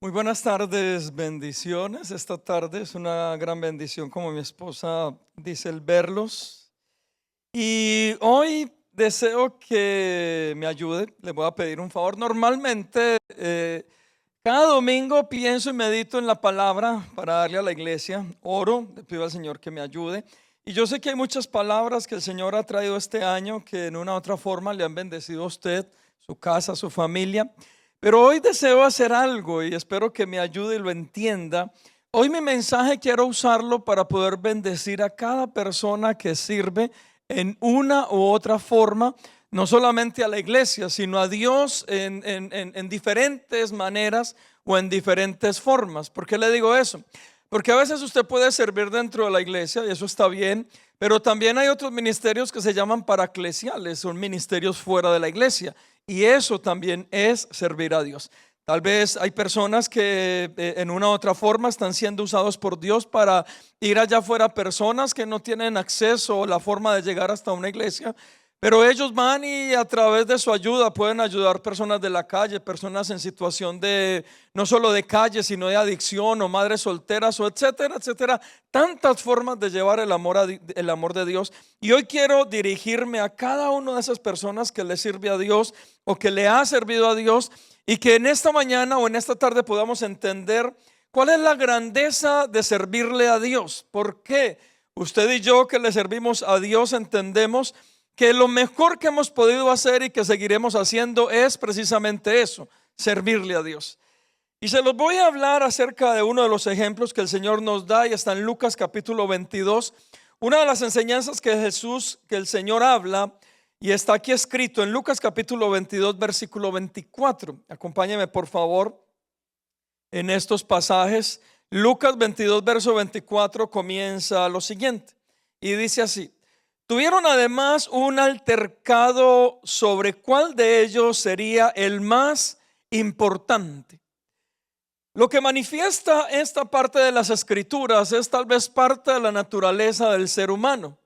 Muy buenas tardes, bendiciones. Esta tarde es una gran bendición, como mi esposa dice, el verlos. Y hoy deseo que me ayude. Le voy a pedir un favor. Normalmente, cada domingo pienso y medito en la palabra para darle a la iglesia. Oro, le pido al Señor que me ayude. Y yo sé que hay muchas palabras que el Señor ha traído este año que en una u otra forma le han bendecido a usted, su casa, su familia. Pero hoy deseo hacer algo y espero que me ayude y lo entienda. Hoy mi mensaje quiero usarlo para poder bendecir a cada persona que sirve en una u otra forma, no solamente a la iglesia, sino a Dios en diferentes maneras o en diferentes formas. ¿Por qué le digo eso? Porque a veces usted puede servir dentro de la iglesia y eso está bien, pero también hay otros ministerios que se llaman paraclesiales, son ministerios fuera de la iglesia. Y eso también es servir a Dios. Tal vez hay personas que en una u otra forma están siendo usados por Dios para ir allá afuera, personas que no tienen acceso o la forma de llegar hasta una iglesia, pero ellos van y a través de su ayuda pueden ayudar personas de la calle, personas en situación de no solo de calle, sino de adicción o madres solteras o etcétera, etcétera. Tantas formas de llevar el amor de Dios. Y hoy quiero dirigirme a cada una de esas personas que le sirve a Dios o que le ha servido a Dios, y que en esta mañana o en esta tarde podamos entender cuál es la grandeza de servirle a Dios. ¿Por qué usted y yo que le servimos a Dios entendemos que lo mejor que hemos podido hacer y que seguiremos haciendo es precisamente eso, servirle a Dios? Y se los voy a hablar acerca de uno de los ejemplos que el Señor nos da, y está en Lucas capítulo 22. Una de las enseñanzas que el Señor habla, y está aquí escrito en Lucas capítulo 22 versículo 24. Acompáñeme por favor en estos pasajes. Lucas 22 verso 24 comienza lo siguiente y dice así: tuvieron además un altercado sobre cuál de ellos sería el más importante. Lo que manifiesta esta parte de las escrituras es tal vez parte de la naturaleza del ser humano.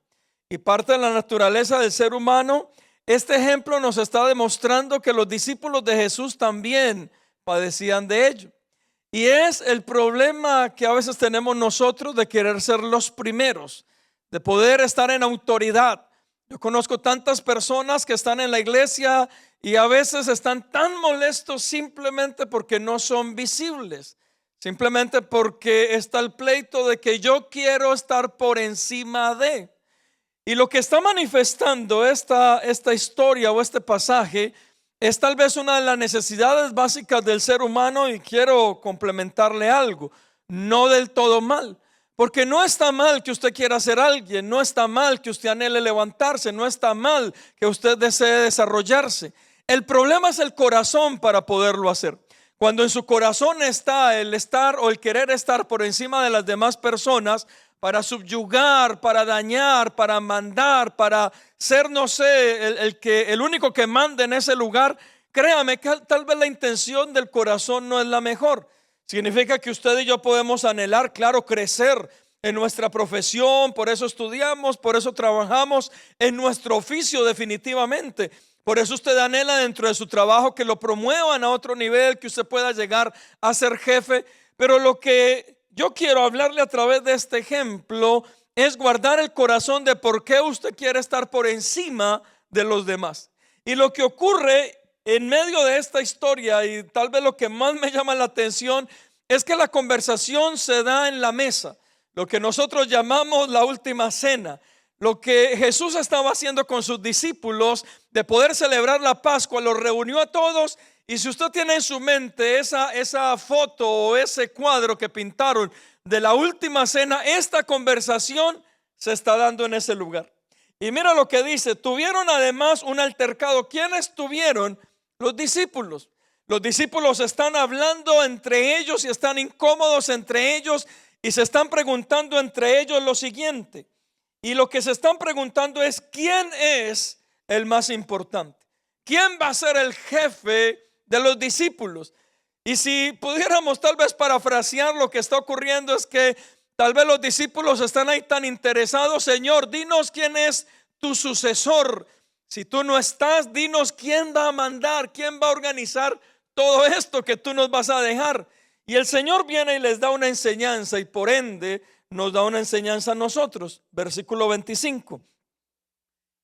Y parte de la naturaleza del ser humano, este ejemplo nos está demostrando que los discípulos de Jesús también padecían de ello. Y es el problema que a veces tenemos nosotros de querer ser los primeros, de poder estar en autoridad. Yo conozco tantas personas que están en la iglesia y a veces están tan molestos simplemente porque no son visibles, simplemente porque está el pleito de que yo quiero estar por encima de. Y lo que está manifestando esta historia o este pasaje es tal vez una de las necesidades básicas del ser humano, y quiero complementarle algo: no del todo mal. Porque no está mal que usted quiera ser alguien, no está mal que usted anhele levantarse, no está mal que usted desee desarrollarse. El problema es el corazón para poderlo hacer. Cuando en su corazón está el estar o el querer estar por encima de las demás personas, para subyugar, para dañar, para mandar, para ser, no sé, el único que manda en ese lugar, créame que tal vez la intención del corazón no es la mejor. Significa que usted y yo podemos anhelar, claro, crecer en nuestra profesión, por eso estudiamos, por eso trabajamos en nuestro oficio definitivamente. Por eso usted anhela dentro de su trabajo que lo promuevan a otro nivel, que usted pueda llegar a ser jefe. Pero lo que yo quiero hablarle a través de este ejemplo es guardar el corazón de por qué usted quiere estar por encima de los demás. Y lo que ocurre en medio de esta historia, y tal vez lo que más me llama la atención, es que la conversación se da en la mesa, lo que nosotros llamamos la última cena. Lo que Jesús estaba haciendo con sus discípulos de poder celebrar la Pascua, los reunió a todos. Y si usted tiene en su mente esa foto o ese cuadro que pintaron de la última cena, esta conversación se está dando en ese lugar. Y mira lo que dice: tuvieron además un altercado. ¿Quiénes tuvieron? Los discípulos. Los discípulos están hablando entre ellos y están incómodos entre ellos y se están preguntando entre ellos lo siguiente. Y lo que se están preguntando es: ¿quién es el más importante? ¿Quién va a ser el jefe de los discípulos? Y si pudiéramos tal vez parafrasear lo que está ocurriendo, es que tal vez los discípulos están ahí tan interesados: Señor, dinos quién es tu sucesor. Si tú no estás, dinos quién va a mandar, quién va a organizar todo esto que tú nos vas a dejar. Y el Señor viene y les da una enseñanza y por ende nos da una enseñanza a nosotros. Versículo 25.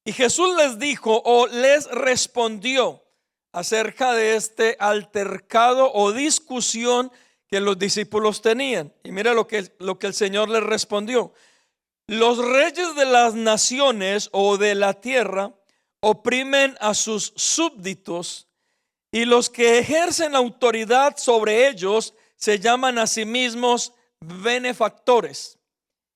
Y Jesús les dijo o les respondió acerca de este altercado o discusión que los discípulos tenían. Y mira lo que el Señor les respondió. Los reyes de las naciones o de la tierra oprimen a sus súbditos y los que ejercen autoridad sobre ellos se llaman a sí mismos benefactores.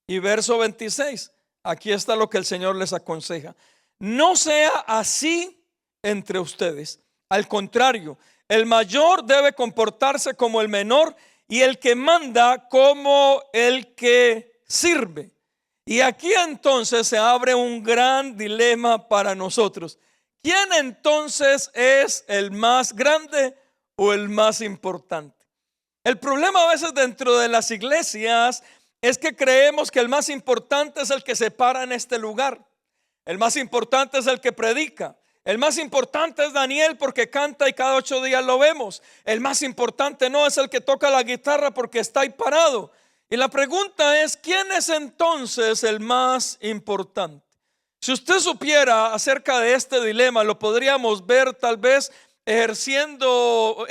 Y verso 26, aquí está lo que el Señor les aconseja. No sea así entre ustedes. Al contrario, el mayor debe comportarse como el menor y el que manda como el que sirve. Y aquí entonces se abre un gran dilema para nosotros. ¿Quién entonces es el más grande o el más importante? El problema a veces dentro de las iglesias es que creemos que el más importante es el que se para en este lugar. El más importante es el que predica. El más importante es Daniel porque canta y cada 8 días lo vemos. El más importante no es el que toca la guitarra porque está ahí parado. Y la pregunta es, ¿quién es entonces el más importante? Si usted supiera acerca de este dilema, lo podríamos ver tal vez ejerciendo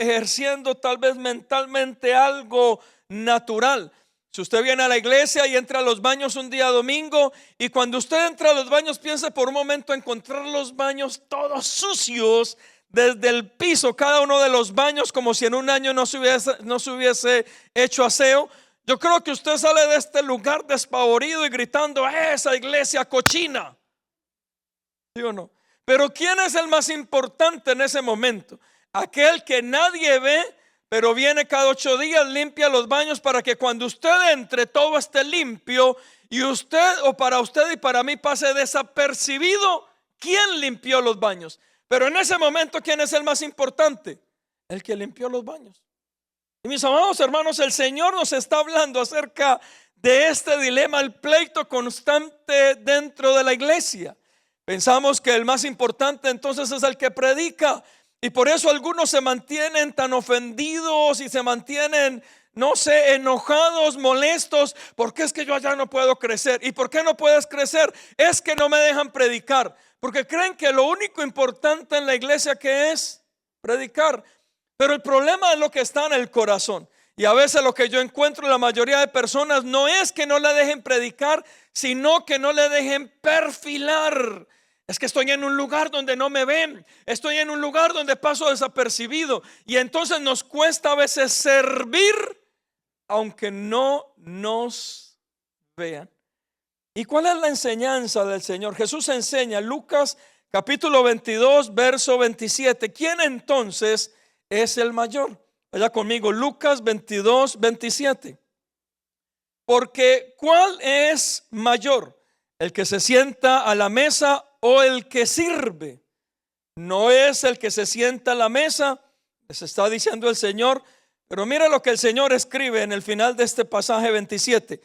tal vez mentalmente algo natural. Si usted viene a la iglesia y entra a los baños un día domingo, y cuando usted entra a los baños, piense por un momento encontrar los baños todos sucios desde el piso, cada uno de los baños como si en un año no se hubiese hecho aseo. Yo creo que usted sale de este lugar despavorido y gritando: esa iglesia cochina. ¿Sí o no? Pero ¿quién es el más importante en ese momento? Aquel que nadie ve, pero viene cada 8 días, limpia los baños para que cuando usted entre todo esté limpio y usted, o para usted y para mí, pase desapercibido. ¿Quién limpió los baños? Pero en ese momento, ¿quién es el más importante? El que limpió los baños. Y mis amados hermanos, el Señor nos está hablando acerca de este dilema, el pleito constante dentro de la iglesia. Pensamos que el más importante entonces es el que predica, y por eso algunos se mantienen tan ofendidos y se mantienen, no sé, enojados, molestos, porque es que yo allá no puedo crecer. ¿Y por qué no puedes crecer? Es que no me dejan predicar, porque creen que lo único importante en la iglesia que es predicar. Pero el problema es lo que está en el corazón. Y a veces lo que yo encuentro en la mayoría de personas no es que no le dejen predicar, sino que no le dejen perfilar. Es que estoy en un lugar donde no me ven, estoy en un lugar donde paso desapercibido, y entonces nos cuesta a veces servir aunque no nos vean. ¿Y cuál es la enseñanza del Señor? Jesús enseña, Lucas capítulo 22 verso 27. ¿Quién entonces es el mayor? Vaya conmigo, Lucas 22, 27. Porque ¿cuál es mayor? ¿El que se sienta a la mesa o el que sirve? No es el que se sienta a la mesa, les está diciendo el Señor. Pero mira lo que el Señor escribe en el final de este pasaje 27.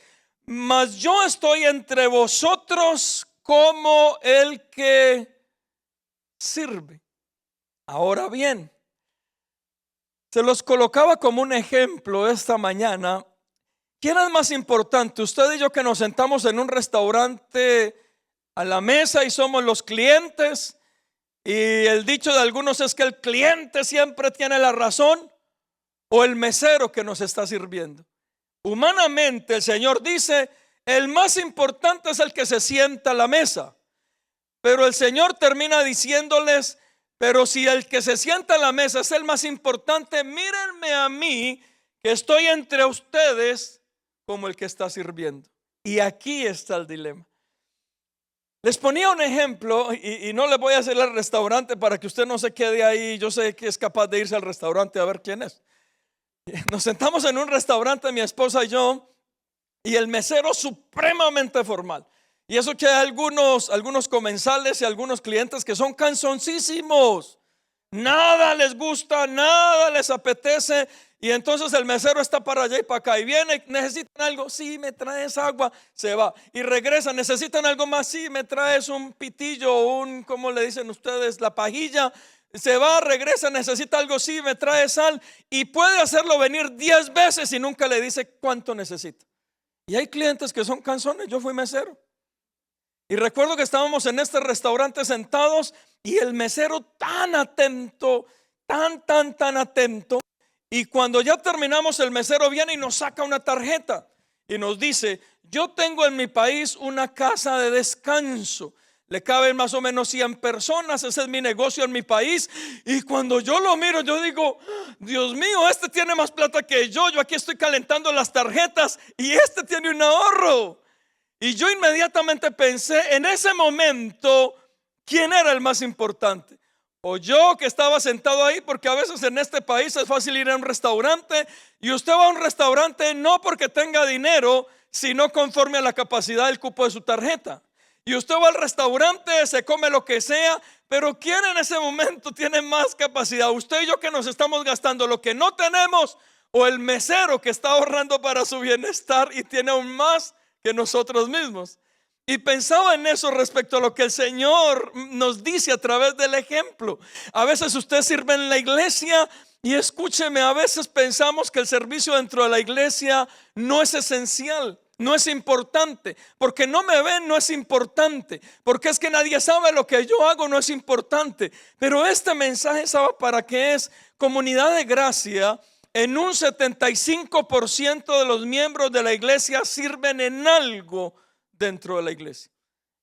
Mas yo estoy entre vosotros como el que sirve. Ahora bien, se los colocaba como un ejemplo esta mañana. ¿Quién es más importante? Usted y yo, que nos sentamos en un restaurante a la mesa y somos los clientes, y el dicho de algunos es que el cliente siempre tiene la razón, o el mesero que nos está sirviendo. Humanamente el Señor dice: el más importante es el que se sienta a la mesa. Pero el Señor termina diciéndoles: pero si el que se sienta a la mesa es el más importante, mírenme a mí, que estoy entre ustedes como el que está sirviendo. Y aquí está el dilema. Les ponía un ejemplo, y no le voy a hacer el restaurante para que usted no se quede ahí. Yo sé que es capaz de irse al restaurante a ver quién es. Nos sentamos en un restaurante, mi esposa y yo, y el mesero supremamente formal. Y eso que hay algunos comensales y algunos clientes que son cansoncísimos. Nada les gusta, nada les apetece. Y entonces el mesero está para allá y para acá. Y viene: ¿necesitan algo? Sí, me traes agua. Se va y regresa. ¿Necesitan algo más? Sí, me traes un pitillo o ¿cómo le dicen ustedes? La pajilla. se va, regresa, necesita algo, sí, me trae sal, y puede hacerlo venir 10 veces y nunca le dice cuánto necesita. Y hay clientes que son cansones. Yo fui mesero y recuerdo que estábamos en este restaurante sentados y el mesero tan atento, tan atento. Y cuando ya terminamos, el mesero viene y nos saca una tarjeta y nos dice: yo tengo en mi país una casa de descanso, le caben más o menos 100 personas, ese es mi negocio en mi país. Y cuando yo lo miro, yo digo: Dios mío, este tiene más plata que yo aquí estoy calentando las tarjetas y este tiene un ahorro. Y yo inmediatamente pensé en ese momento, ¿quién era el más importante? O yo, que estaba sentado ahí, porque a veces en este país es fácil ir a un restaurante y usted va a un restaurante no porque tenga dinero, sino conforme a la capacidad del cupo de su tarjeta. Y usted va al restaurante, se come lo que sea, pero ¿quién en ese momento tiene más capacidad? Usted y yo, que nos estamos gastando lo que no tenemos, o el mesero que está ahorrando para su bienestar y tiene aún más que nosotros mismos. Y pensaba en eso respecto a lo que el Señor nos dice a través del ejemplo. A veces usted sirve en la iglesia y escúcheme, a veces pensamos que el servicio dentro de la iglesia no es esencial, no es importante. Porque no me ven, no es importante. Porque es que nadie sabe lo que yo hago, no es importante. Pero este mensaje, ¿sabe para qué es? Comunidad de Gracia, en un 75% de los miembros de la iglesia sirven en algo dentro de la iglesia.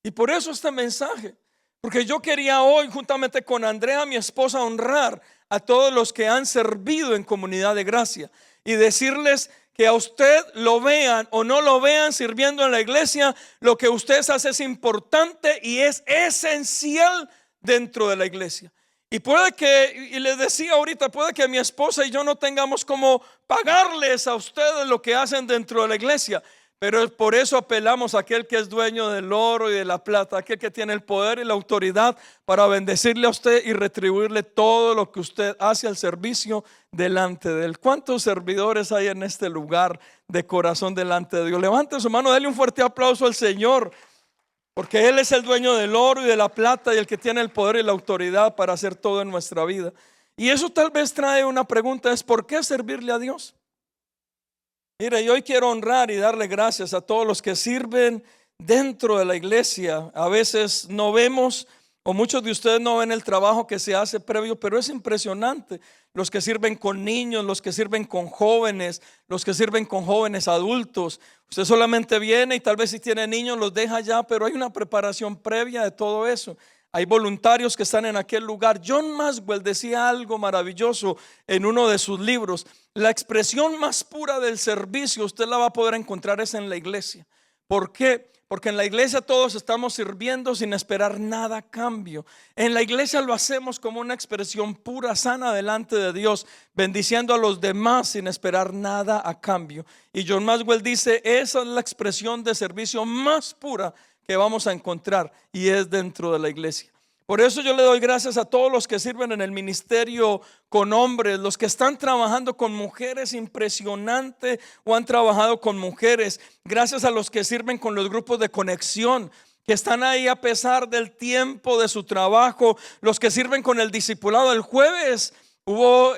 Y por eso este mensaje, porque yo quería hoy, juntamente con Andrea, mi esposa, honrar a todos los que han servido en Comunidad de Gracia y decirles que a usted, lo vean o no lo vean sirviendo en la iglesia, lo que usted hace es importante y es esencial dentro de la iglesia. Y puede que, y les decía ahorita, puede que mi esposa y yo no tengamos como pagarles a ustedes lo que hacen dentro de la iglesia, pero por eso apelamos a aquel que es dueño del oro y de la plata, aquel que tiene el poder y la autoridad para bendecirle a usted y retribuirle todo lo que usted hace al servicio delante de él. ¿Cuántos servidores hay en este lugar de corazón delante de Dios? Levante su mano, dele un fuerte aplauso al Señor, porque Él es el dueño del oro y de la plata y el que tiene el poder y la autoridad para hacer todo en nuestra vida. Y eso tal vez trae una pregunta: es ¿por qué servirle a Dios? Mire, yo hoy quiero honrar y darle gracias a todos los que sirven dentro de la iglesia. A veces no vemos, o muchos de ustedes no ven el trabajo que se hace previo, pero es impresionante. Los que sirven con niños, los que sirven con jóvenes, los que sirven con jóvenes adultos. Usted solamente viene y tal vez si tiene niños los deja ya, pero hay una preparación previa de todo eso. Hay voluntarios que están en aquel lugar. John Maxwell decía algo maravilloso en uno de sus libros: la expresión más pura del servicio usted la va a poder encontrar es en la iglesia. ¿Por qué? Porque en la iglesia todos estamos sirviendo sin esperar nada a cambio. En la iglesia lo hacemos como una expresión pura, sana delante de Dios, bendiciendo a los demás sin esperar nada a cambio. Y John Maxwell dice: esa es la expresión de servicio más pura que vamos a encontrar, y es dentro de la iglesia. Por eso yo le doy gracias a todos los que sirven en el ministerio con hombres, los que están trabajando con mujeres, impresionante, o han trabajado con mujeres. Gracias a los que sirven con los grupos de conexión, que están ahí a pesar del tiempo de su trabajo. Los que sirven con el discipulado. El jueves hubo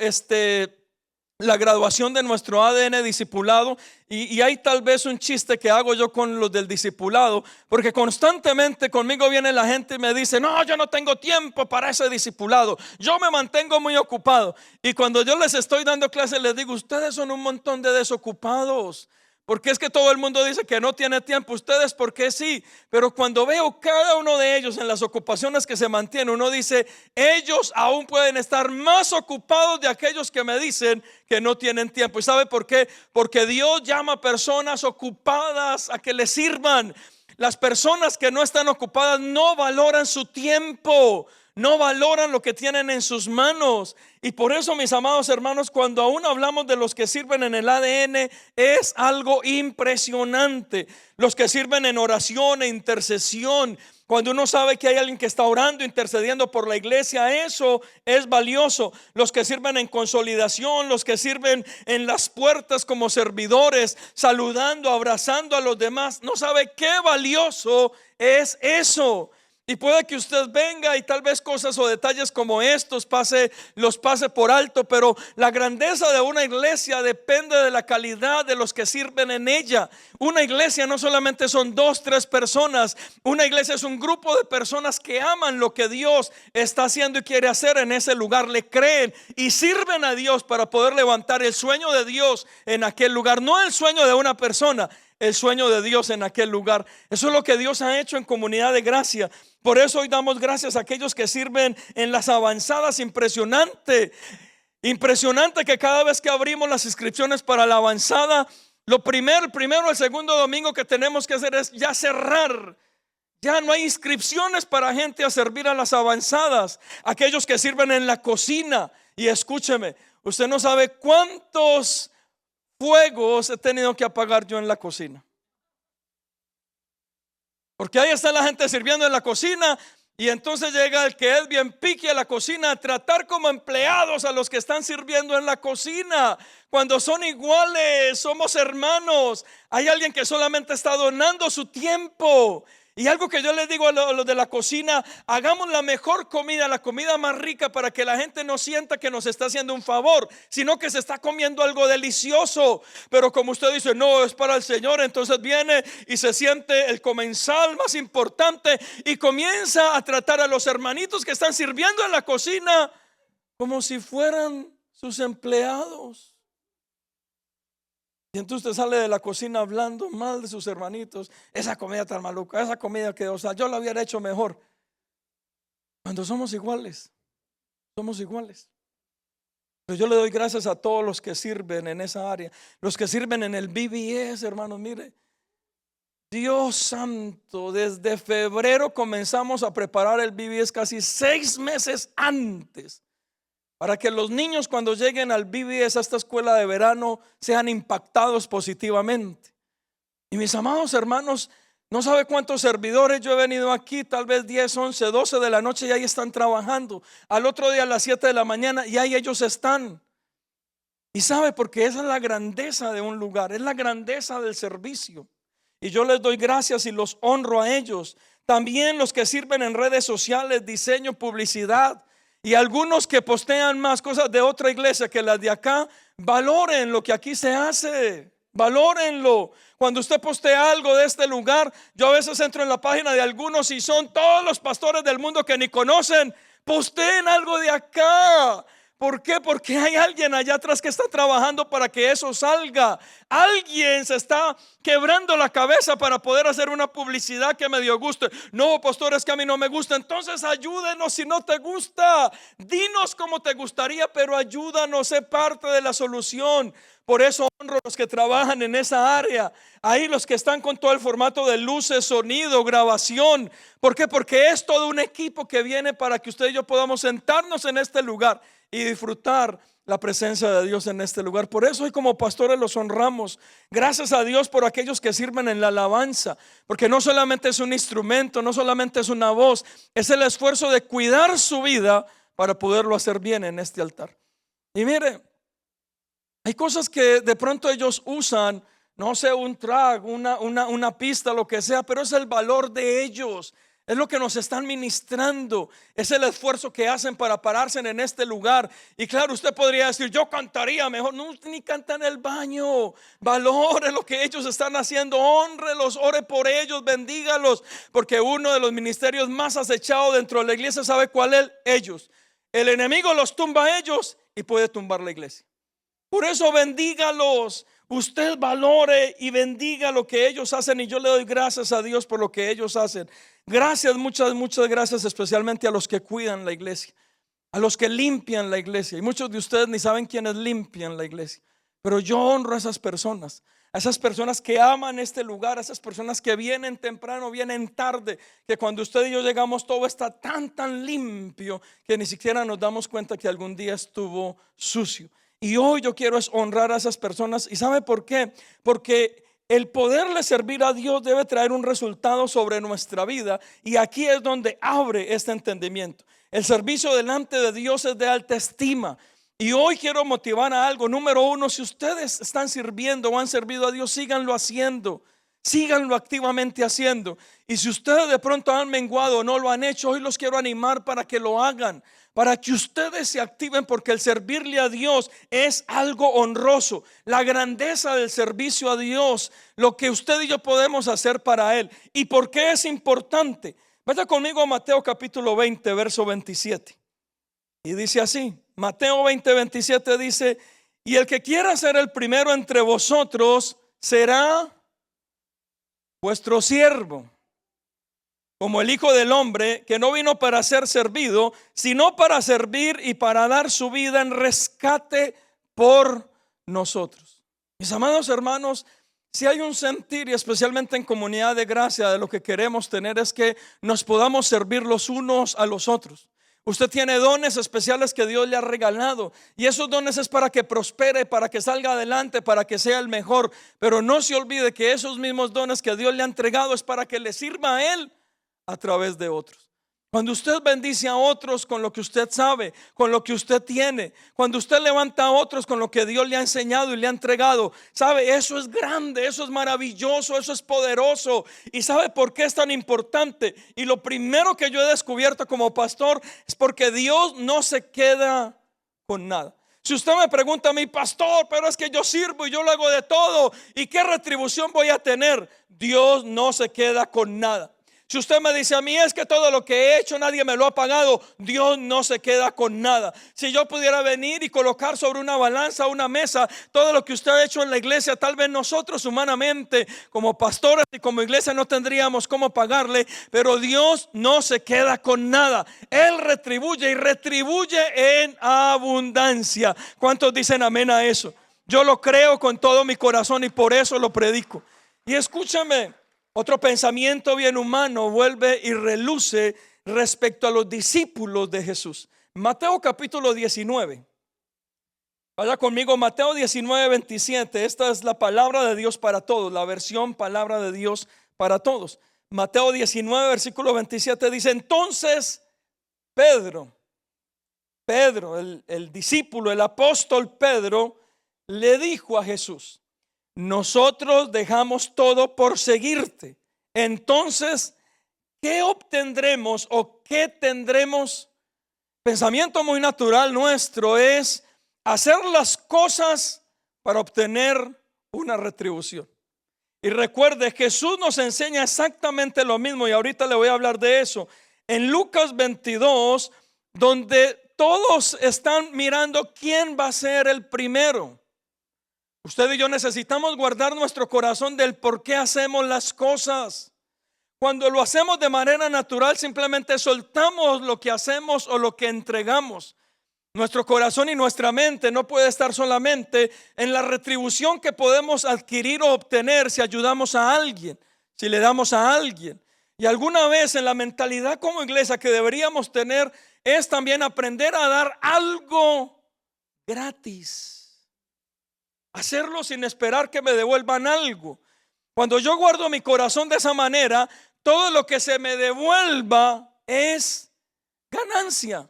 la graduación de nuestro ADN discipulado, y hay tal vez un chiste que hago yo con los del discipulado, porque constantemente conmigo viene la gente y me dice: no, yo no tengo tiempo para ese discipulado, yo me mantengo muy ocupado. Y cuando yo les estoy dando clases les digo: ustedes son un montón de desocupados. Porque es que todo el mundo dice que no tiene tiempo. Ustedes, porque sí. Pero cuando veo cada uno de ellos en las ocupaciones que se mantienen, uno dice: ellos aún pueden estar más ocupados de aquellos que me dicen que no tienen tiempo. ¿Y sabe por qué? Porque Dios llama a personas ocupadas a que le sirvan. Las personas que no están ocupadas no valoran su tiempo, no valoran lo que tienen en sus manos. Y por eso, mis amados hermanos, cuando aún hablamos de los que sirven en el ADN, es algo impresionante. Los que sirven en oración e intercesión, cuando uno sabe que hay alguien que está orando, intercediendo por la iglesia, eso es valioso. Los que sirven en consolidación, los que sirven en las puertas como servidores, saludando, abrazando a los demás, no sabe qué valioso es eso. Y puede que usted venga y tal vez cosas o detalles como estos los pase por alto, pero la grandeza de una iglesia depende de la calidad de los que sirven en ella. Una iglesia no solamente son 2, 3 personas. Una iglesia es un grupo de personas que aman lo que Dios está haciendo y quiere hacer en ese lugar. Le creen y sirven a Dios para poder levantar el sueño de Dios en aquel lugar. No el sueño de una persona, el sueño de Dios en aquel lugar. Eso es lo que Dios ha hecho en Comunidad de Gracia. Por eso hoy damos gracias a aquellos que sirven en las avanzadas. Impresionante que cada vez que abrimos las inscripciones para la avanzada, el primero, el segundo domingo que tenemos que hacer es ya cerrar. Ya no hay inscripciones para gente a servir a las avanzadas. Aquellos que sirven en la cocina. Y escúcheme, usted no sabe cuántos fuegos he tenido que apagar yo en la cocina. Porque ahí está la gente sirviendo en la cocina y entonces llega el que es bien piqui a la cocina a tratar como empleados a los que están sirviendo en la cocina. Cuando son iguales, somos hermanos. Hay alguien que solamente está donando su tiempo. Y algo que yo les digo a los de la cocina: hagamos la mejor comida, la comida más rica, para que la gente no sienta que nos está haciendo un favor, sino que se está comiendo algo delicioso. Pero como usted dice, no, es para el Señor, entonces viene y se siente el comensal más importante y comienza a tratar a los hermanitos que están sirviendo en la cocina como si fueran sus empleados. Y entonces usted sale de la cocina hablando mal de sus hermanitos. Esa comida tan maluca, esa comida que, yo la hubiera hecho mejor. Cuando somos iguales, somos iguales. Pero yo le doy gracias a todos los que sirven en esa área. Los que sirven en el VBS, hermanos, mire. Dios santo, desde febrero comenzamos a preparar el VBS casi 6 meses antes, para que los niños cuando lleguen al VBS, a esta escuela de verano, sean impactados positivamente. Y mis amados hermanos, no sabe cuántos servidores yo he venido aquí, tal vez 10, 11, 12 de la noche, y ahí están trabajando. Al otro día a las 7 de la mañana, y ahí ellos están. Y sabe, porque esa es la grandeza de un lugar, es la grandeza del servicio. Y yo les doy gracias y los honro a ellos. También los que sirven en redes sociales, diseño, publicidad. Y algunos que postean más cosas de otra iglesia que las de acá. Valoren lo que aquí se hace, valórenlo. Cuando usted postea algo de este lugar, yo a veces entro en la página de algunos y son todos los pastores del mundo que ni conocen. Posteen algo de acá. ¿Por qué? Porque hay alguien allá atrás que está trabajando para que eso salga. Alguien se está quebrando la cabeza para poder hacer una publicidad que medio guste. No, pastor, es que a mí no me gusta. Entonces ayúdenos si no te gusta. Dinos cómo te gustaría, pero ayúdanos, sé parte de la solución. Por eso honro a los que trabajan en esa área. Ahí los que están con todo el formato de luces, sonido, grabación. ¿Por qué? Porque es todo un equipo que viene para que usted y yo podamos sentarnos en este lugar y disfrutar la presencia de Dios en este lugar. Por eso hoy como pastores los honramos. Gracias a Dios por aquellos que sirven en la alabanza, porque no solamente es un instrumento, no solamente es una voz, es el esfuerzo de cuidar su vida para poderlo hacer bien en este altar. Y mire, hay cosas que de pronto ellos usan, no sé, un track, una pista, lo que sea, pero es el valor de ellos. Es lo que nos están ministrando. Es el esfuerzo que hacen para pararse en este lugar. Y claro, usted podría decir, yo cantaría mejor. No, usted ni canta en el baño. Valore lo que ellos están haciendo. Hónrelos, ore por ellos, bendígalos. Porque uno de los ministerios más acechados dentro de la iglesia, ¿sabe cuál es? Ellos. El enemigo los tumba a ellos y puede tumbar la iglesia. Por eso bendígalos. Usted valore y bendiga lo que ellos hacen. Y yo le doy gracias a Dios por lo que ellos hacen. Gracias, muchas gracias, especialmente a los que cuidan la iglesia, a los que limpian la iglesia. Y muchos de ustedes ni saben quiénes limpian la iglesia, pero yo honro a esas personas que aman este lugar, a esas personas que vienen temprano, vienen tarde, que cuando usted y yo llegamos todo está tan limpio que ni siquiera nos damos cuenta que algún día estuvo sucio. Y hoy yo quiero es honrar a esas personas. ¿Y sabe por qué? Porque el poderle servir a Dios debe traer un resultado sobre nuestra vida. Y aquí es donde abre este entendimiento. El servicio delante de Dios es de alta estima. Y hoy quiero motivar a algo. Número uno, si ustedes están sirviendo o han servido a Dios, síganlo haciendo. Síganlo activamente haciendo. Y si ustedes de pronto han menguado o no lo han hecho, hoy los quiero animar para que lo hagan, para que ustedes se activen, porque el servirle a Dios es algo honroso. La grandeza del servicio a Dios, lo que usted y yo podemos hacer para Él. ¿Y por qué es importante? Vaya conmigo a Mateo capítulo 20, verso 27. Y dice así, Mateo 20, 27 dice: y el que quiera ser el primero entre vosotros será vuestro siervo, como el Hijo del Hombre, que no vino para ser servido, sino para servir y para dar su vida en rescate por nosotros. Mis amados hermanos, si hay un sentir, y especialmente en comunidad de gracia, de lo que queremos tener es que nos podamos servir los unos a los otros. Usted tiene dones especiales que Dios le ha regalado, y esos dones es para que prospere, para que salga adelante, para que sea el mejor. Pero no se olvide que esos mismos dones que Dios le ha entregado es para que le sirva a Él a través de otros. Cuando usted bendice a otros con lo que usted sabe, con lo que usted tiene, cuando usted levanta a otros con lo que Dios le ha enseñado y le ha entregado, sabe, eso es grande, eso es maravilloso, eso es poderoso. ¿Y sabe por qué es tan importante? Y lo primero que yo he descubierto como pastor es porque Dios no se queda con nada. Si usted me pregunta a mí, pastor, pero es que yo sirvo y yo lo hago de todo, ¿y qué retribución voy a tener? Dios no se queda con nada. Si usted me dice a mí, es que todo lo que he hecho nadie me lo ha pagado, Dios no se queda con nada. Si yo pudiera venir y colocar sobre una balanza, una mesa, todo lo que usted ha hecho en la iglesia, tal vez nosotros humanamente como pastores y como iglesia no tendríamos cómo pagarle, pero Dios no se queda con nada. Él retribuye y retribuye en abundancia. ¿Cuántos dicen amén a eso? Yo lo creo con todo mi corazón y por eso lo predico. Y escúchame, otro pensamiento bien humano vuelve y reluce respecto a los discípulos de Jesús. Mateo capítulo 19. Vaya conmigo, Mateo 19, 27. Esta es la palabra de Dios para todos, la versión palabra de Dios para todos. Mateo 19, versículo 27 dice: entonces Pedro, el discípulo, el apóstol Pedro, le dijo a Jesús: nosotros dejamos todo por seguirte. Entonces, ¿qué obtendremos o qué tendremos? Pensamiento muy natural nuestro es hacer las cosas para obtener una retribución. Y recuerde, Jesús nos enseña exactamente lo mismo, y ahorita le voy a hablar de eso. En Lucas 22, donde todos están mirando quién va a ser el primero. Usted y yo necesitamos guardar nuestro corazón del por qué hacemos las cosas. Cuando lo hacemos de manera natural, simplemente soltamos lo que hacemos o lo que entregamos. Nuestro corazón y nuestra mente no puede estar solamente en la retribución que podemos adquirir o obtener si ayudamos a alguien, si le damos a alguien. Y alguna vez en la mentalidad como iglesia que deberíamos tener es también aprender a dar algo gratis. Hacerlo sin esperar que me devuelvan algo. Cuando yo guardo mi corazón de esa manera, todo lo que se me devuelva es ganancia.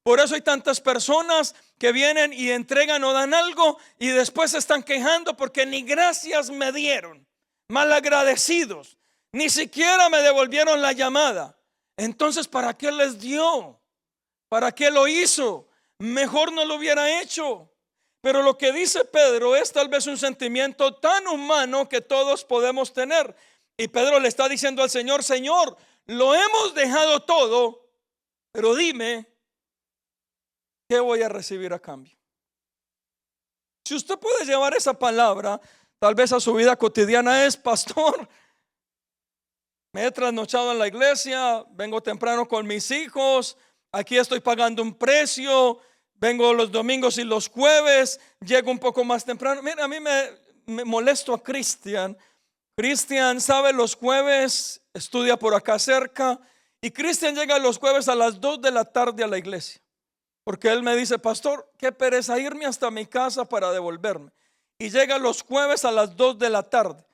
Por eso hay tantas personas que vienen y entregan o dan algo y después se están quejando porque ni gracias me dieron, malagradecidos, ni siquiera me devolvieron la llamada. Entonces, ¿para qué les dio? ¿Para qué lo hizo? Mejor no lo hubiera hecho. Pero lo que dice Pedro es tal vez un sentimiento tan humano que todos podemos tener. Y Pedro le está diciendo al Señor: Señor, lo hemos dejado todo, pero dime, ¿qué voy a recibir a cambio? Si usted puede llevar esa palabra tal vez a su vida cotidiana, es: pastor, me he trasnochado en la iglesia, vengo temprano con mis hijos, aquí estoy pagando un precio, vengo los domingos y los jueves, llego un poco más temprano. Mira, a mí me molesto a Cristian. Cristian, sabe, los jueves estudia por acá cerca, y Cristian llega los jueves a las 2 de la tarde a la iglesia, porque él me dice: pastor, qué pereza irme hasta mi casa para devolverme. Y llega los jueves a las 2 de la tarde.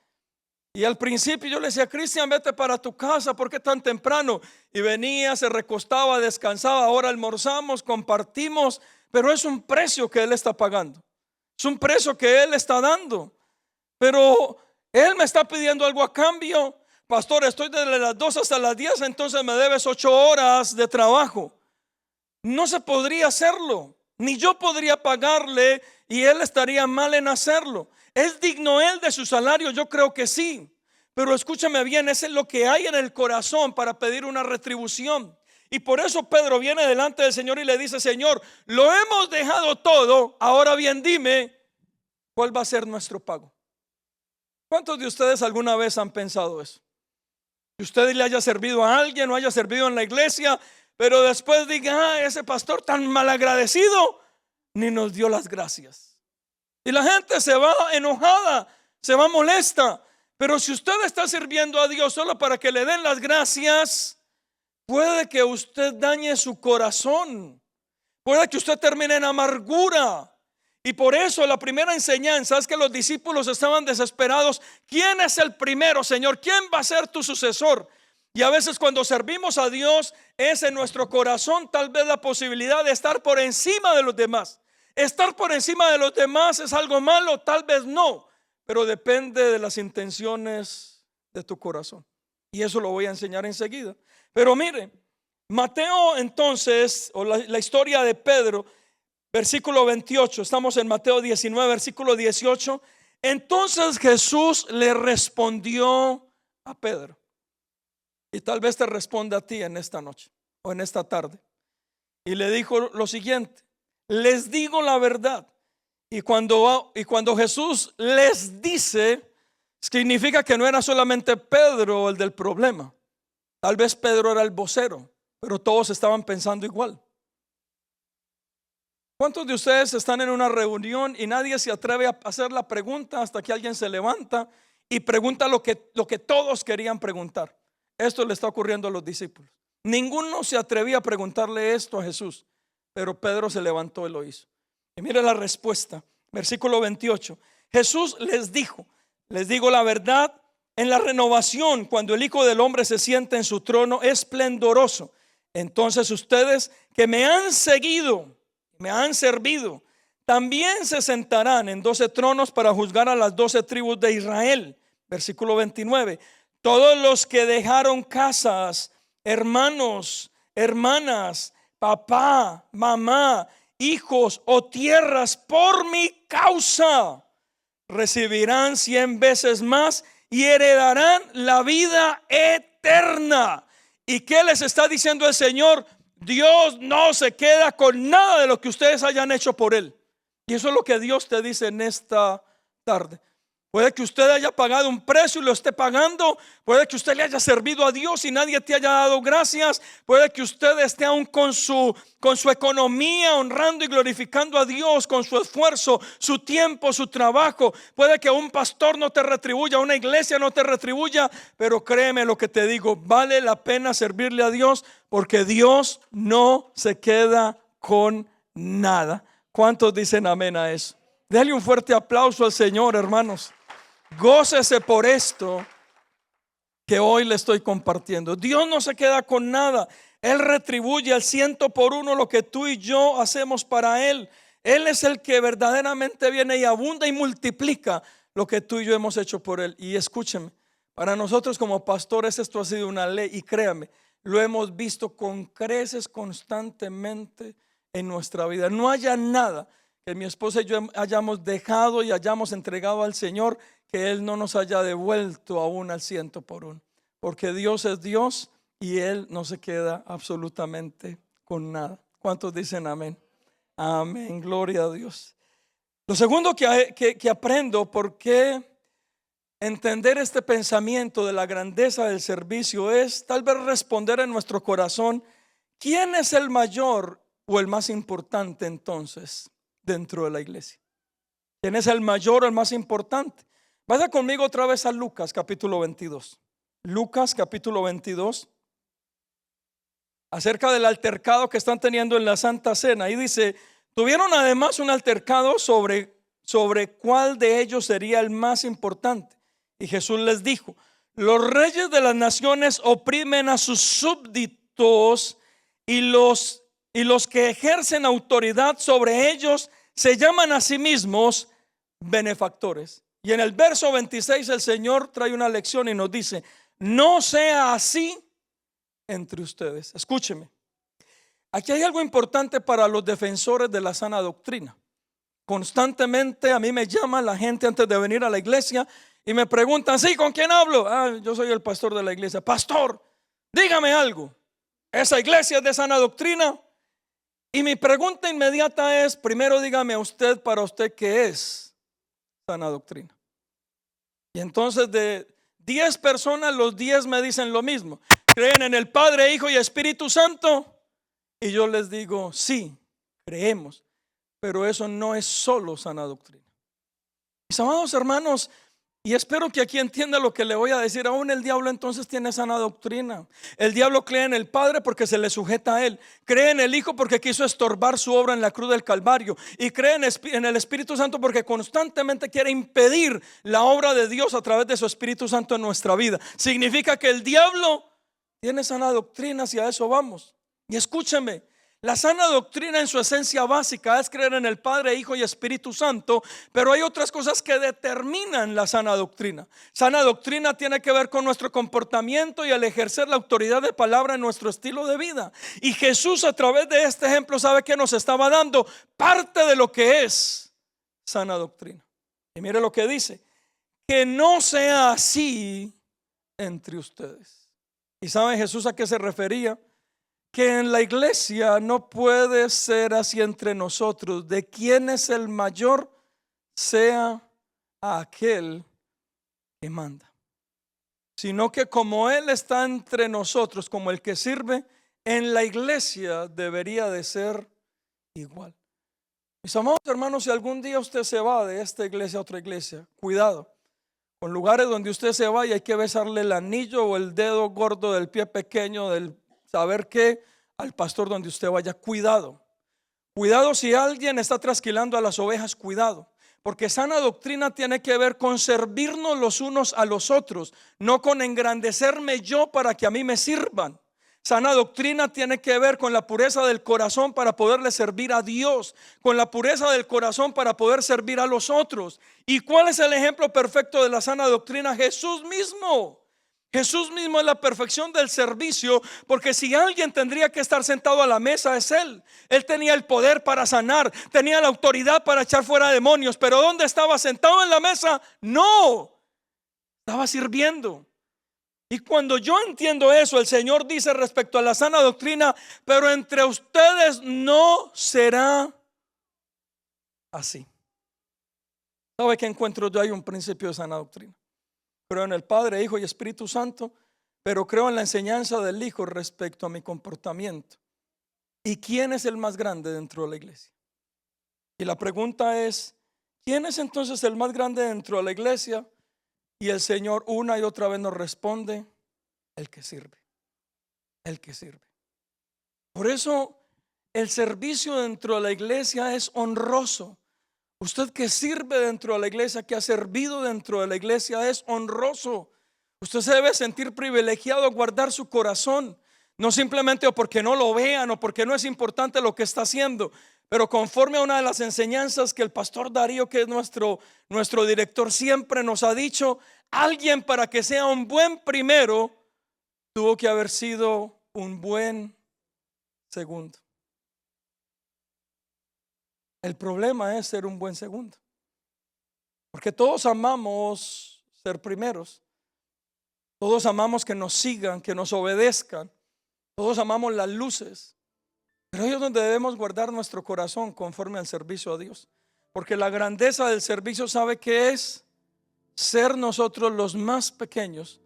Y al principio yo le decía: Cristian, vete para tu casa, ¿por qué tan temprano? Y venía, se recostaba, descansaba. Ahora almorzamos, compartimos, pero es un precio que él está pagando, es un precio que él está dando. Pero Él me está pidiendo algo a cambio. Pastor, estoy desde las 2 hasta las 10, entonces me debes 8 horas de trabajo. No se podría hacerlo, ni yo podría pagarle y él estaría mal en hacerlo. ¿Es digno él de su salario? Yo creo que sí. Pero escúchame bien, ese es lo que hay en el corazón para pedir una retribución. Y por eso Pedro viene delante del Señor y le dice: Señor, lo hemos dejado todo, ahora bien dime, ¿cuál va a ser nuestro pago? ¿Cuántos de ustedes alguna vez han pensado eso? Que usted le haya servido a alguien o haya servido en la iglesia, pero después diga: ese pastor tan malagradecido ni nos dio las gracias. Y la gente se va enojada, se va molesta. Pero si usted está sirviendo a Dios solo para que le den las gracias, puede que usted dañe su corazón, puede que usted termine en amargura. Y por eso la primera enseñanza es que los discípulos estaban desesperados. ¿Quién es el primero, Señor? ¿Quién va a ser tu sucesor? Y a veces cuando servimos a Dios es en nuestro corazón tal vez la posibilidad de estar por encima de los demás. Estar por encima de los demás es algo malo, tal vez no, pero depende de las intenciones de tu corazón. Y eso lo voy a enseñar enseguida. Pero mire, Mateo entonces, o la historia de Pedro, versículo 28, estamos en Mateo 19, versículo 18. Entonces Jesús le respondió a Pedro, y tal vez te responda a ti en esta noche o en esta tarde, y le dijo lo siguiente: les digo la verdad. Y cuando Jesús les dice, significa que no era solamente Pedro el del problema. Tal vez Pedro era el vocero, pero todos estaban pensando igual. ¿Cuántos de ustedes están en una reunión y nadie se atreve a hacer la pregunta hasta que alguien se levanta y pregunta lo que todos querían preguntar? Esto le está ocurriendo a los discípulos. Ninguno se atrevía a preguntarle esto a Jesús, pero Pedro se levantó y lo hizo. Y mire la respuesta, versículo 28. Jesús les dijo: les digo la verdad, en la renovación, cuando el Hijo del Hombre se sienta en su trono esplendoroso, entonces ustedes que me han seguido, me han servido, también se sentarán en 12 tronos para juzgar a las 12 tribus de Israel. Versículo 29. Todos los que dejaron casas, hermanos, hermanas, papá, mamá, hijos o tierras por mi causa, recibirán 100 veces más y heredarán la vida eterna. ¿Y qué les está diciendo el Señor? Dios no se queda con nada de lo que ustedes hayan hecho por Él. Y eso es lo que Dios te dice en esta tarde. Puede que usted haya pagado un precio y lo esté pagando. Puede que usted le haya servido a Dios y nadie te haya dado gracias. Puede que usted esté aún con su economía honrando y glorificando a Dios, con su esfuerzo, su tiempo, su trabajo. Puede que un pastor no te retribuya, una iglesia no te retribuya. Pero créeme lo que te digo, vale la pena servirle a Dios, porque Dios no se queda con nada. ¿Cuántos dicen amén a eso? Dale un fuerte aplauso al Señor, hermanos. Gócese por esto que hoy le estoy compartiendo. Dios no se queda con nada. Él retribuye al 100% lo que tú y yo hacemos para Él. Él es el que verdaderamente viene y abunda y multiplica lo que tú y yo hemos hecho por Él. Y escúcheme, para nosotros como pastores esto ha sido una ley, y créame, lo hemos visto con creces constantemente en nuestra vida. No haya nada que mi esposa y yo hayamos dejado y hayamos entregado al Señor que Él no nos haya devuelto aún al 100%, porque Dios es Dios y Él no se queda absolutamente con nada. ¿Cuántos dicen amén? Amén, gloria a Dios. Lo segundo que aprendo, por qué entender este pensamiento de la grandeza del servicio, es tal vez responder en nuestro corazón: ¿quién es el mayor o el más importante entonces dentro de la iglesia? ¿Quién es el mayor o el más importante? Vaya conmigo otra vez a Lucas capítulo 22. Lucas capítulo 22, acerca del altercado que están teniendo en la Santa Cena. Y dice: tuvieron además un altercado sobre cuál de ellos sería el más importante. Y Jesús les dijo: los reyes de las naciones oprimen a sus súbditos, y los que ejercen autoridad sobre ellos se llaman a sí mismos benefactores. Y en el verso 26 el Señor trae una lección y nos dice: no sea así entre ustedes. Escúcheme, aquí hay algo importante para los defensores de la sana doctrina. Constantemente a mí me llama la gente antes de venir a la iglesia y me preguntan: sí, ¿con quién hablo? Yo soy el pastor de la iglesia. Pastor, dígame algo, ¿esa iglesia es de sana doctrina? Y mi pregunta inmediata es: primero dígame usted, para usted, ¿qué es sana doctrina? Y entonces de 10 personas, los 10 me dicen lo mismo: ¿creen en el Padre, Hijo y Espíritu Santo? Y yo les digo: sí, creemos, pero eso no es solo sana doctrina. Mis amados hermanos, y espero que aquí entienda lo que le voy a decir. Aún el diablo entonces tiene sana doctrina. El diablo cree en el Padre porque se le sujeta a él, cree en el Hijo porque quiso estorbar su obra en la cruz del Calvario, y cree en el Espíritu Santo porque constantemente quiere impedir la obra de Dios a través de su Espíritu Santo en nuestra vida. Significa que el diablo tiene sana doctrina, si a eso vamos. Y escúcheme, la sana doctrina en su esencia básica es creer en el Padre, Hijo y Espíritu Santo, pero hay otras cosas que determinan la sana doctrina. Sana doctrina tiene que ver con nuestro comportamiento y el ejercer la autoridad de palabra en nuestro estilo de vida. Y Jesús, a través de este ejemplo, sabe que nos estaba dando parte de lo que es sana doctrina. Y mire lo que dice: que no sea así entre ustedes. ¿Y sabe Jesús a qué se refería? Que en la iglesia no puede ser así entre nosotros, de quien es el mayor sea aquel que manda, sino que como Él está entre nosotros, como el que sirve, en la iglesia debería de ser igual. Mis amados hermanos, si algún día usted se va de esta iglesia a otra iglesia, cuidado con lugares donde usted se va y hay que besarle el anillo o el dedo gordo del pie pequeño del saber qué al pastor donde usted vaya. Cuidado, cuidado si alguien está trasquilando a las ovejas, cuidado, porque sana doctrina tiene que ver con servirnos los unos a los otros, no con engrandecerme yo para que a mí me sirvan. Sana doctrina tiene que ver con la pureza del corazón para poderle servir a Dios, con la pureza del corazón para poder servir a los otros. ¿Y cuál es el ejemplo perfecto de la sana doctrina? Jesús mismo. Jesús mismo es la perfección del servicio, porque si alguien tendría que estar sentado a la mesa es Él. Él tenía el poder para sanar, tenía la autoridad para echar fuera demonios, pero ¿dónde estaba sentado en la mesa? No, estaba sirviendo. Y cuando yo entiendo eso, el Señor dice respecto a la sana doctrina: pero entre ustedes no será así. ¿Sabe qué encuentro yo? Hay un principio de sana doctrina. Creo en el Padre, Hijo y Espíritu Santo, pero creo en la enseñanza del Hijo respecto a mi comportamiento. ¿Y quién es el más grande dentro de la iglesia? Y la pregunta es: ¿quién es entonces el más grande dentro de la iglesia? Y el Señor una y otra vez nos responde: el que sirve, el que sirve. Por eso el servicio dentro de la iglesia es honroso. Usted que sirve dentro de la iglesia, que ha servido dentro de la iglesia, es honroso. Usted se debe sentir privilegiado a guardar su corazón, no simplemente o porque no lo vean o porque no es importante lo que está haciendo, pero conforme a una de las enseñanzas que el pastor Darío, que es nuestro director, siempre nos ha dicho: alguien para que sea un buen primero tuvo que haber sido un buen segundo. El problema es ser un buen segundo, porque todos amamos ser primeros, todos amamos que nos sigan, que nos obedezcan, todos amamos las luces, pero ahí es donde debemos guardar nuestro corazón conforme al servicio a Dios, porque la grandeza del servicio, ¿sabe qué es? Ser nosotros los más pequeños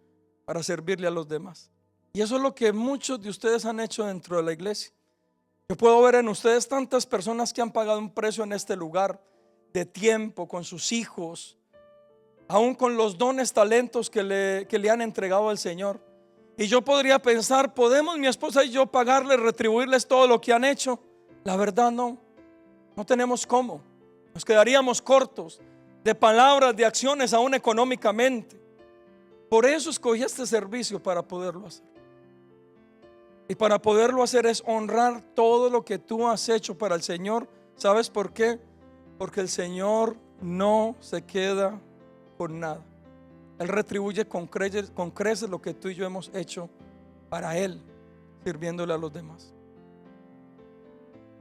para servirle a los demás. Y eso es lo que muchos de ustedes han hecho dentro de la iglesia. Yo puedo ver en ustedes tantas personas que han pagado un precio en este lugar de tiempo, con sus hijos, aún con los dones, talentos que le han entregado al Señor. Y yo podría pensar: ¿podemos mi esposa y yo pagarles, retribuirles todo lo que han hecho? La verdad no tenemos cómo. Nos quedaríamos cortos de palabras, de acciones, aún económicamente. Por eso escogí este servicio, para poderlo hacer. Y para poderlo hacer es honrar todo lo que tú has hecho para el Señor. ¿Sabes por qué? Porque el Señor no se queda con nada. Él retribuye con creces lo que tú y yo hemos hecho para Él, sirviéndole a los demás.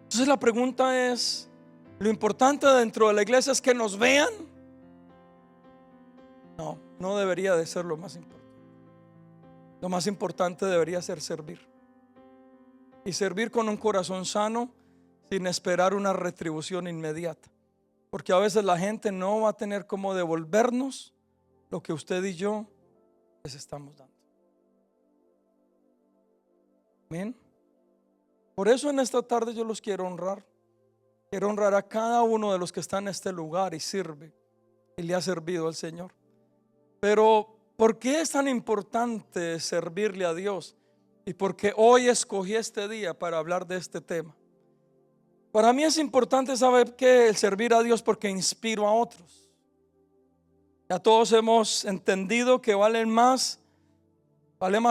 Entonces la pregunta es, ¿lo importante dentro de la iglesia es que nos vean? No, no debería de ser lo más importante. Lo más importante debería ser servir. Y servir con un corazón sano, sin esperar una retribución inmediata. Porque a veces la gente no va a tener cómo devolvernos lo que usted y yo les estamos dando. Amén. Por eso en esta tarde yo los quiero honrar. Quiero honrar a cada uno de los que están en este lugar y sirve y le ha servido al Señor. Pero ¿por qué es tan importante servirle a Dios? Y por qué hoy escogí este día para hablar de este tema. Para mí es importante saber que el servir a Dios porque inspiro a otros. Ya todos hemos entendido que vale más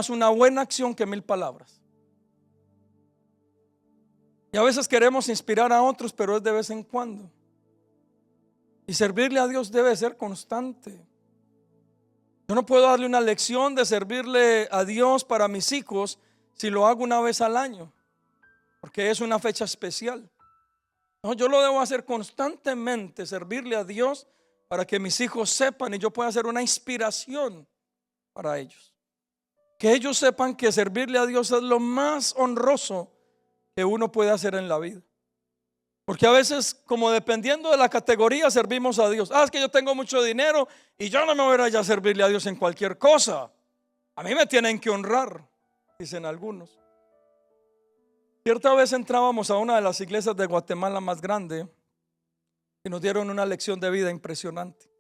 una buena acción que 1000 palabras. Y a veces queremos inspirar a otros, pero es de vez en cuando. Y servirle a Dios debe ser constante. Yo no puedo darle una lección de servirle a Dios para mis hijos si lo hago una vez al año, porque es una fecha especial. No, yo lo debo hacer constantemente, servirle a Dios para que mis hijos sepan y yo pueda ser una inspiración para ellos. Que ellos sepan que servirle a Dios es lo más honroso que uno puede hacer en la vida. Porque a veces, como dependiendo de la categoría, servimos a Dios. Es que yo tengo mucho dinero y yo no me voy a ir a servirle a Dios en cualquier cosa. A mí me tienen que honrar, dicen algunos. Cierta vez entrábamos a una de las iglesias de Guatemala más grande y nos dieron una lección de vida impresionante.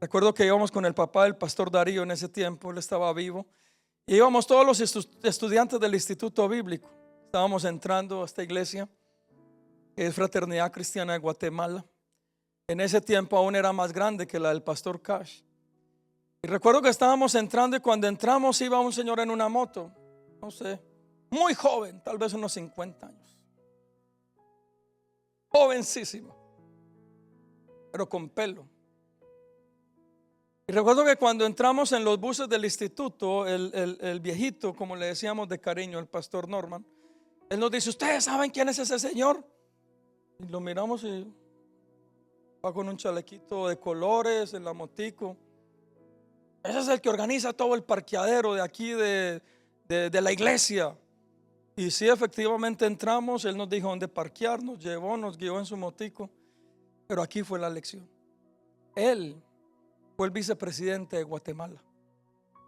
Recuerdo que íbamos con el papá del pastor Darío en ese tiempo, él estaba vivo, y íbamos todos los estudiantes del Instituto Bíblico. Estábamos entrando a esta iglesia, que es Fraternidad Cristiana de Guatemala. En ese tiempo aún era más grande que la del pastor Cash. Y recuerdo que estábamos entrando y cuando entramos iba un señor en una moto, no sé, muy joven, tal vez unos 50 años. Jovencísimo, pero con pelo. Y recuerdo que cuando entramos en los buses del instituto, el viejito, como le decíamos de cariño, el pastor Norman, él nos dice: ¿ustedes saben quién es ese señor? Y lo miramos y va con un chalequito de colores en la motico. Ese es el que organiza todo el parqueadero de aquí de la iglesia. Y sí, efectivamente entramos, él nos dijo dónde parquear, nos llevó, nos guió en su motico. Pero aquí fue la lección. Él fue el vicepresidente de Guatemala.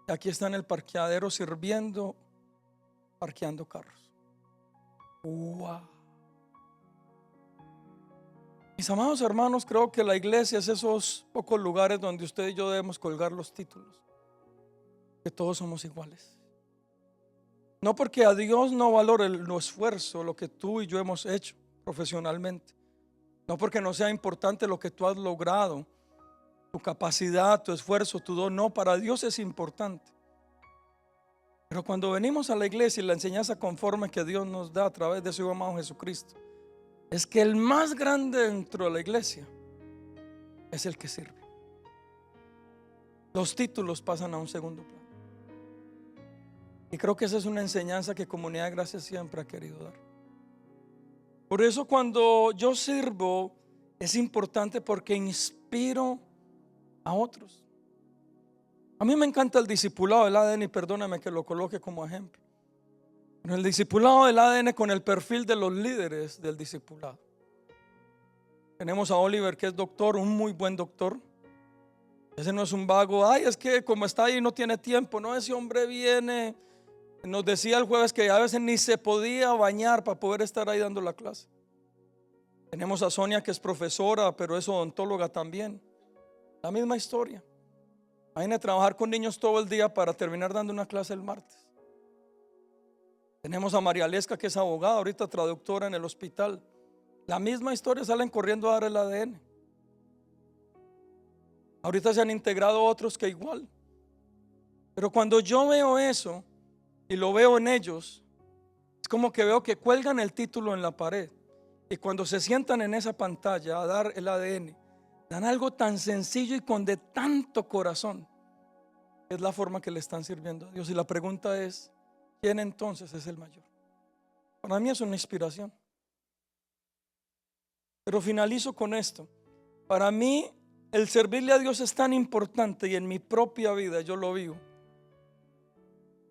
Y aquí está en el parqueadero sirviendo, parqueando carros. ¡Wow! Mis amados hermanos, creo que la iglesia es esos pocos lugares donde usted y yo debemos colgar los títulos. Que todos somos iguales. No porque a Dios no valore el esfuerzo, lo que tú y yo hemos hecho profesionalmente. No porque no sea importante lo que tú has logrado, tu capacidad, tu esfuerzo, tu don. No, para Dios es importante. Pero cuando venimos a la iglesia y la enseñanza conforme que Dios nos da a través de su Hijo amado Jesucristo, es que el más grande dentro de la iglesia es el que sirve. Los títulos pasan a un segundo plano. Y creo que esa es una enseñanza que Comunidad de Gracia siempre ha querido dar. Por eso cuando yo sirvo es importante porque inspiro a otros. A mí me encanta el discipulado del ADN y perdóname que lo coloque como ejemplo. Pero el discipulado del ADN con el perfil de los líderes del discipulado. Tenemos a Oliver, que es doctor, un muy buen doctor. Ese no es un vago. Es que como está ahí no tiene tiempo. No, ese hombre viene. Nos decía el jueves que a veces ni se podía bañar para poder estar ahí dando la clase. Tenemos a Sonia, que es profesora, pero es odontóloga también. La misma historia. Viene a trabajar con niños todo el día para terminar dando una clase el martes. Tenemos a María Lesca, que es abogada, ahorita traductora en el hospital. La misma historia, salen corriendo a dar el ADN. Ahorita se han integrado otros que igual. Pero cuando yo veo eso y lo veo en ellos, es como que veo que cuelgan el título en la pared. Y cuando se sientan en esa pantalla a dar el ADN, Dan algo tan sencillo y con de tanto corazón. Es la forma que le están sirviendo a Dios. Y la pregunta es, ¿quién entonces es el mayor? Para mí es una inspiración. Pero finalizo con esto. Para mí el servirle a Dios es tan importante y en mi propia vida yo lo vivo.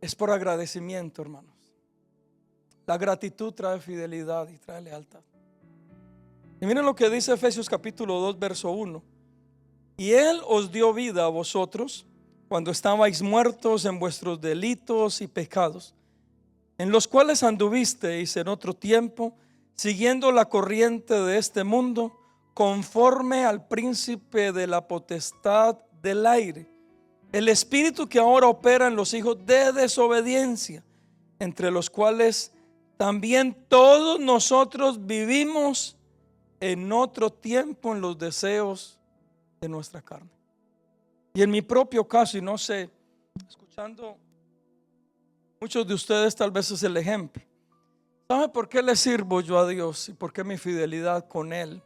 Es por agradecimiento, hermanos. La gratitud trae fidelidad y trae lealtad. Y miren lo que dice Efesios capítulo 2 verso 1. Y Él os dio vida a vosotros cuando estabais muertos en vuestros delitos y pecados, en los cuales anduvisteis en otro tiempo, siguiendo la corriente de este mundo, conforme al príncipe de la potestad del aire, el espíritu que ahora opera en los hijos de desobediencia, entre los cuales también todos nosotros vivimos en otro tiempo en los deseos de nuestra carne. Y en mi propio caso, y no sé, escuchando muchos de ustedes tal vez es el ejemplo. ¿Sabe por qué le sirvo yo a Dios y por qué mi fidelidad con Él?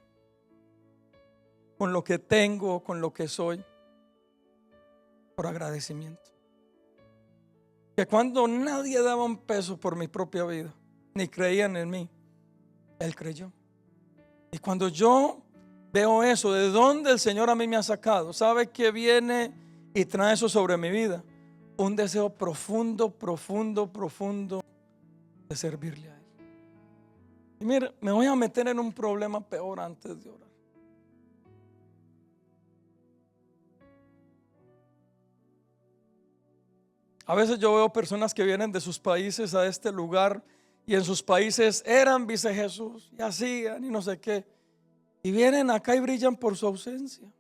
Con lo que tengo, con lo que soy, por agradecimiento. Que cuando nadie daba un peso por mi propia vida, ni creían en mí, Él creyó. Y cuando yo veo eso, de dónde el Señor a mí me ha sacado, ¿sabe qué viene y trae eso sobre mi vida? Un deseo profundo, profundo, profundo de servirle a Él. Y mire, me voy a meter en un problema peor antes de orar. A veces yo veo personas que vienen de sus países a este lugar y en sus países eran vice Jesús y hacían y no sé qué. Y vienen acá y brillan por su ausencia.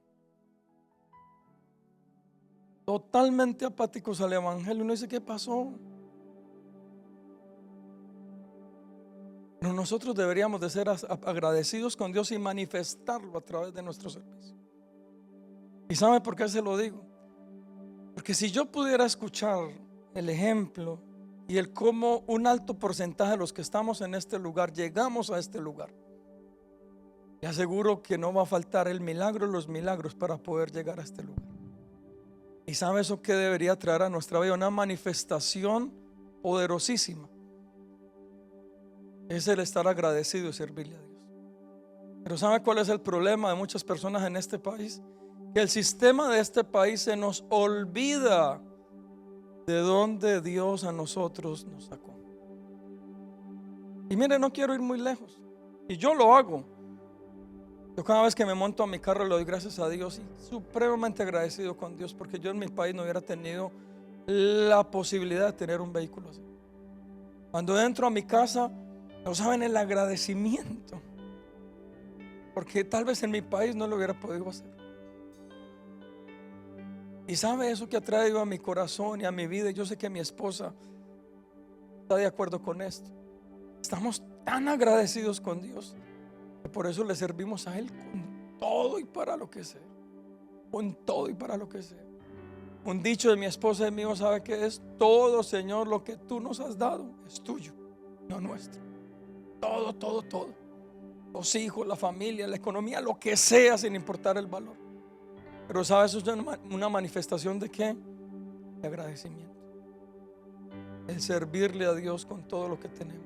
Totalmente apáticos al evangelio. Uno dice, ¿qué pasó? Pero nosotros deberíamos de ser agradecidos con Dios y manifestarlo a través de nuestro servicio. ¿Y sabe por qué se lo digo? Porque si yo pudiera escuchar el ejemplo y el cómo un alto porcentaje de los que estamos en este lugar llegamos a este lugar, le aseguro que no va a faltar el milagro, los milagros para poder llegar a este lugar. ¿Y sabe eso que debería traer a nuestra vida? Una manifestación poderosísima. Es el estar agradecido y servirle a Dios. Pero ¿sabe cuál es el problema de muchas personas en este país? Que el sistema de este país se nos olvida de dónde Dios a nosotros nos sacó. Y mire, no quiero ir muy lejos. Y yo lo hago. Yo cada vez que me monto a mi carro le doy gracias a Dios y supremamente agradecido con Dios, porque yo en mi país no hubiera tenido la posibilidad de tener un vehículo así. Cuando entro a mi casa, no saben el agradecimiento, porque tal vez en mi país no lo hubiera podido hacer. Y sabe eso que ha traído a mi corazón y a mi vida. Y yo sé que mi esposa está de acuerdo con esto. Estamos tan agradecidos con Dios que por eso le servimos a Él con todo y para lo que sea. Con todo y para lo que sea. Un dicho de mi esposa y mío, ¿sabe qué es? Todo, Señor, lo que tú nos has dado es tuyo, no nuestro. Todo, todo, todo. Los hijos, la familia, la economía, lo que sea, sin importar el valor. Pero ¿sabe? Eso es una manifestación de ¿qué? De agradecimiento. El servirle a Dios con todo lo que tenemos.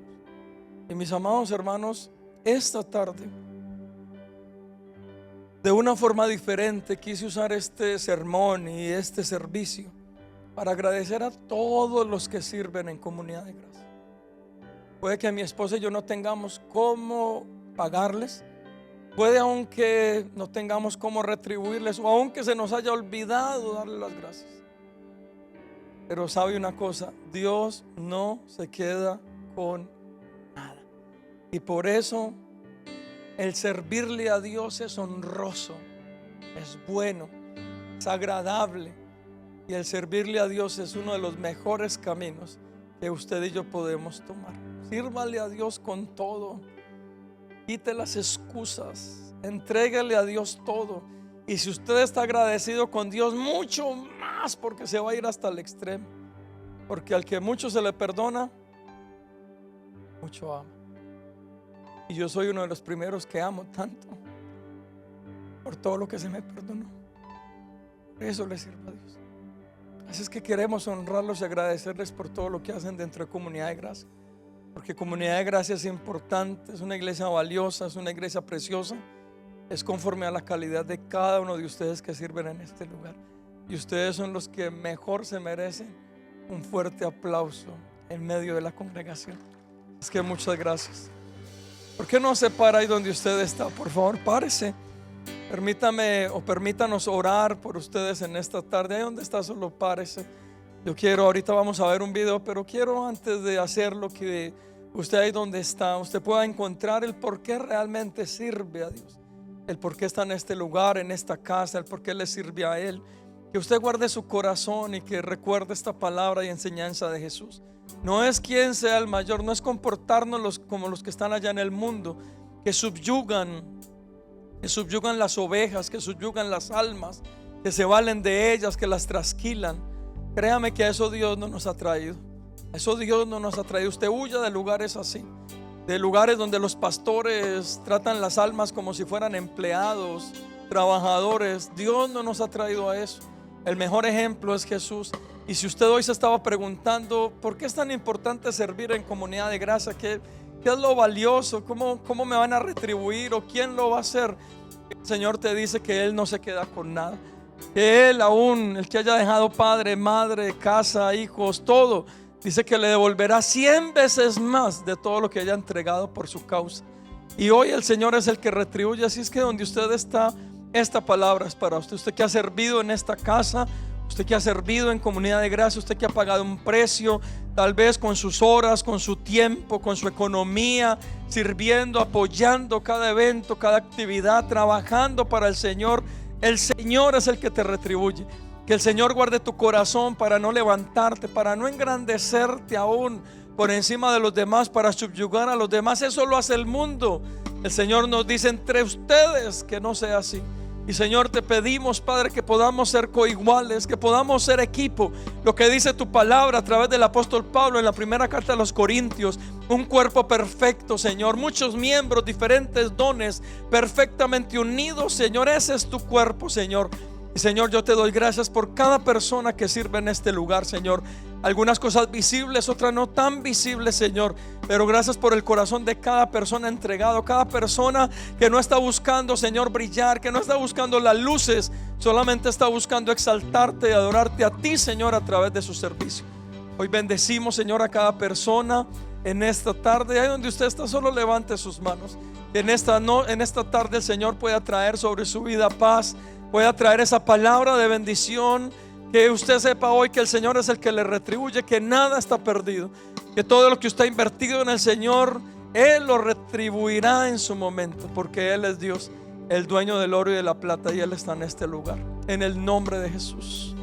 Y mis amados hermanos, esta tarde, de una forma diferente, quise usar este sermón y este servicio para agradecer a todos los que sirven en Comunidad de Gracia. Puede que mi esposa y yo no tengamos cómo pagarles. Puede aunque no tengamos cómo retribuirles, o aunque se nos haya olvidado darle las gracias. Pero sabe una cosa, Dios no se queda con nada. Y por eso el servirle a Dios es honroso, es bueno, es agradable. Y el servirle a Dios es uno de los mejores caminos que usted y yo podemos tomar. Sírvale a Dios con todo. Quite las excusas, entréguele a Dios todo. Y si usted está agradecido con Dios, mucho más, porque se va a ir hasta el extremo. Porque al que mucho se le perdona, mucho ama. Y yo soy uno de los primeros que amo tanto. por todo lo que se me perdonó. Por eso le sirvo a Dios. Así es que queremos honrarlos y agradecerles por todo lo que hacen dentro de Comunidad de Gracia, porque Comunidad de Gracia es importante, es una iglesia valiosa, es una iglesia preciosa, es conforme a la calidad de cada uno de ustedes que sirven en este lugar, y ustedes son los que mejor se merecen un fuerte aplauso en medio de la congregación. Es que muchas gracias. ¿Por qué no se para ahí donde usted está? Por favor, párese. Permítame o permítanos orar por ustedes en esta tarde. Ahí donde está, solo párese. Yo quiero, ahorita vamos a ver un video, pero quiero antes de hacerlo que usted ahí donde está, usted pueda encontrar el por qué realmente sirve a Dios, el por qué está en este lugar, en esta casa, el por qué le sirve a Él. Que usted guarde su corazón y que recuerde esta palabra y enseñanza de Jesús. No es quién sea el mayor, no es comportarnos como los que están allá en el mundo, que subyugan las ovejas, que subyugan las almas, que se valen de ellas, que las trasquilan. Créame que a eso Dios no nos ha traído. A eso Dios no nos ha traído. Usted huya de lugares así, de lugares donde los pastores tratan las almas como si fueran empleados, trabajadores. Dios no nos ha traído a eso. El mejor ejemplo es Jesús. Y si usted hoy se estaba preguntando ¿por qué es tan importante servir en Comunidad de Gracia? ¿Qué es lo valioso? ¿Cómo me van a retribuir? ¿O quién lo va a hacer? El Señor te dice que Él no se queda con nada. Que Él aún, el que haya dejado padre, madre, casa, hijos, todo, dice que le devolverá 100 veces más de todo lo que haya entregado por su causa. Y hoy el Señor es el que retribuye. Así es que donde usted está, esta palabra es para usted. Usted que ha servido en esta casa, usted que ha servido en Comunidad de Gracia, usted que ha pagado un precio, tal vez con sus horas, con su tiempo, con su economía, sirviendo, apoyando cada evento, cada actividad, trabajando para el Señor. El Señor es el que te retribuye. Que el Señor guarde tu corazón para no levantarte, para no engrandecerte aún por encima de los demás, para subyugar a los demás. Eso lo hace el mundo. El Señor nos dice entre ustedes que no sea así. Y Señor, te pedimos, Padre, que podamos ser coiguales, que podamos ser equipo. Lo que dice tu palabra a través del apóstol Pablo en la primera carta a los Corintios: un cuerpo perfecto, Señor, muchos miembros, diferentes dones, perfectamente unidos, Señor. Ese es tu cuerpo, Señor. Y Señor, yo te doy gracias por cada persona que sirve en este lugar, Señor. Algunas cosas visibles, otras no tan visibles, Señor. Pero gracias por el corazón de cada persona entregado, cada persona que no está buscando, Señor, brillar, que no está buscando las luces, solamente está buscando exaltarte y adorarte a ti, Señor, a través de su servicio. Hoy bendecimos, Señor, a cada persona en esta tarde. Ahí donde usted está, solo levante sus manos. Que en esta tarde el Señor pueda traer sobre su vida paz, pueda traer esa palabra de bendición. Que usted sepa hoy que el Señor es el que le retribuye, que nada está perdido, que todo lo que usted ha invertido en el Señor, Él lo retribuirá en su momento, porque Él es Dios, el dueño del oro y de la plata, y Él está en este lugar. En el nombre de Jesús.